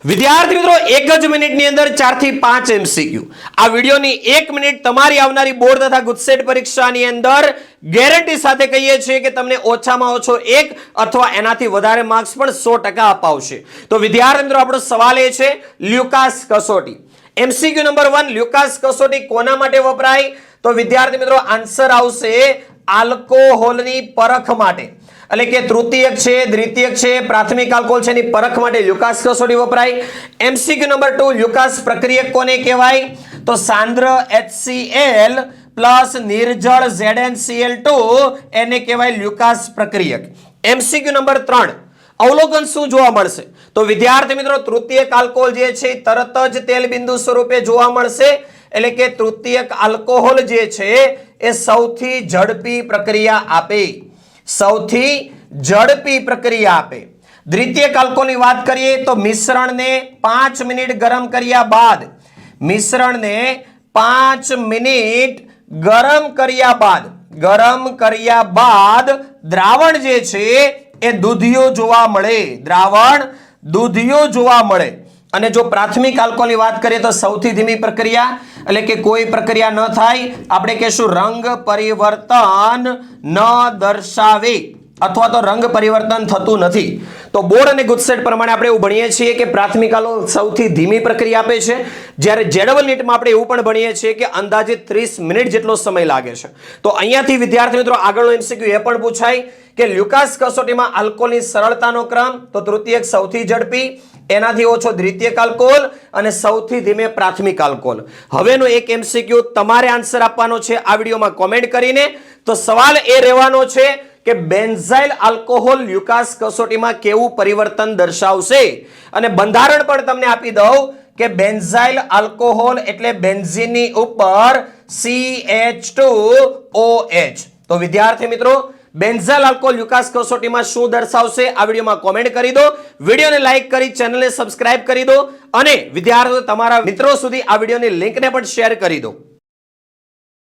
વિદ્યાર્થી મિત્રો એક જ મિનિટની અંદર 4 થી 5 એમસીક્યુ આ વિડિયોની 1 મિનિટ તમારી આવનારી બોર્ડ તથા ગુજસેટ પરીક્ષાની અંદર ગેરંટી સાથે કહીએ છીએ કે તમને ઓછામાં ઓછો 1 અથવા એનાથી વધારે માર્ક્સ પણ 100% અપાવશે। તો વિદ્યાર્થી મિત્રો આપણો સવાલ એ છે લ્યુકાસ કસોટી એમસીક્યુ નંબર 1 લ્યુકાસ કસોટી કોના માટે વપરાય? તો વિદ્યાર્થી મિત્રો આન્સર આવશે આલ્કોહોલની પરખ માટે, એટલે કે તૃતીયક છે, દ્વિતીયક છે, પ્રાથમિક આલ્કોહોલ છે એની પરખ માટે લ્યુકાસ કસોટી વપરાય। એમસીક્યુ નંબર 2 લ્યુકાસ પ્રક્રિયક કોને કહેવાય? તો સાંદ્ર HCl પ્લસ નિર્જળ ZnCl2 એને કહેવાય લ્યુકાસ પ્રક્રિયક। એમસીક્યુ નંબર 3 અવલોકન શું જોવા મળશે? તો વિદ્યાર્થી મિત્રો તૃતીયક આલ્કોહોલ જે છે તરત જ તેલ બિંદુ સ્વરૂપે જોવા મળશે, એટલે કે તૃતીયક આલ્કોહોલ જે છે એ સૌથી ઝડપી પ્રક્રિયા આપે, સૌથી ઝડપી પ્રક્રિયા આપે। દ્વિતીયક આલ્કોહોલની વાત કરીએ તો મિશ્રણને 5 મિનિટ ગરમ કર્યા બાદ, મિશ્રણને 5 મિનિટ ગરમ કર્યા બાદ દ્રાવણ જે છે એ દૂધિયો જોવા મળે, દ્રાવણ દૂધિયો જોવા મળે। અને જો પ્રાથમિક આલ્કોહોલની વાત કરીએ તો સૌથી ધીમી પ્રક્રિયા, એટલે કે કોઈ પ્રક્રિયા ન થાય, આપણે કહેશું રંગ પરિવર્તન ન દર્શાવે અથવા તો રંગ પરિવર્તન થતું નથી। તો બોર્ડ અને ગુજસેટ પ્રમાણે આપણે એવું ભણીએ છીએ કે પ્રાથમિક આલ્કોહોલ સૌથી ધીમી પ્રક્રિયા આપે છે, જ્યારે જેડબલ નીટમાં આપણે એવું પણ ભણીએ છીએ કે અંદાજે 30 મિનિટ જેટલો સમય લાગે છે। તો અહીંયાથી વિદ્યાર્થી મિત્રો આગળનો એમસીક્યુ એ પણ પૂછાય કે લ્યુકાસ કસોટીમાં આલ્કોહોલની સરળતાનો ક્રમ, તો તૃતીયક સૌથી ઝડપી, એનાથી ઓછો દ્વિતીયક આલ્કોહોલ અને સૌથી ધીમે પ્રાથમિક આલ્કોહોલ। હવેનો એક એમસીક્યુ તમારે આન્સર આપવાનો છે આ વિડીયોમાં કોમેન્ટ કરીને। તો સવાલ એ રહેવાનો છે કે બેન્ઝાઇલ આલ્કોહોલ લ્યુકાસ કસોટીમાં કેવું પરિવર્તન દર્શાવશે, અને બંધારણ પણ તમને આપી દઉં કે બેન્ઝાઇલ આલ્કોહોલ એટલે બેન્ઝીનની ઉપર CH2OH। તો વિદ્યાર્થી મિત્રો બેન્ઝાઇલ આલ્કોહોલ લ્યુકાસ કસોટીમાં શું દર્શાવશે આ વિડીયોમાં કોમેન્ટ કરી દો, વિડીયોને લાઈક કરી ચેનલને સબસ્ક્રાઇબ કરી દો, અને વિદ્યાર્થીઓ તમારા મિત્રો સુધી આ વિડીયોની લિંકને પણ શેર કરી દો।